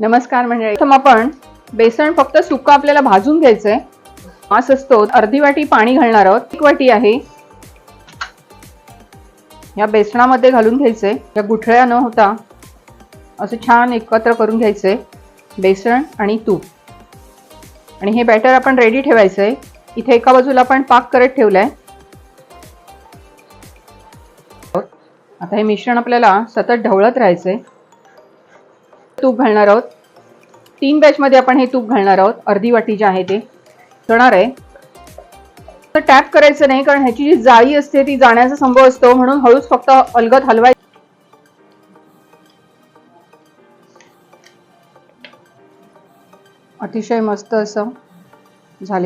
नमस्कार मंडळी. प्रथम आपण बेसन फक्त सुक्का आपल्याला भाजून घ्यायचंय. मास असतो अर्धी वाटी पाणी घालणार आहोत. 1 वाटी आहे या बेसनामध्ये घालून घ्यायचंय. या गुठळ्या न होता असं छान एकत्र करून घ्यायचंय बेसन आणि तूप. आणि हे बॅटर आपण रेडी ठेवायचंय. इथे एका बाजूला आपण पाक करत ठेवलाय. आता हे मिश्रण आपल्याला सतत ढवळत राहायचंय. तूप घालणार आहोत. 3 बॅच मध्ये आपण हे तूप घालणार आहोत. अर्धी वाटी जे आहे ते घालणार आहे. तर टॅप करायचं नाही, कारण ह्याची जी जाळी असते ती जाण्याचा संभव असतो, म्हणून हळूच फक्त अलगद हलवायचं. अतिशय मस्त असं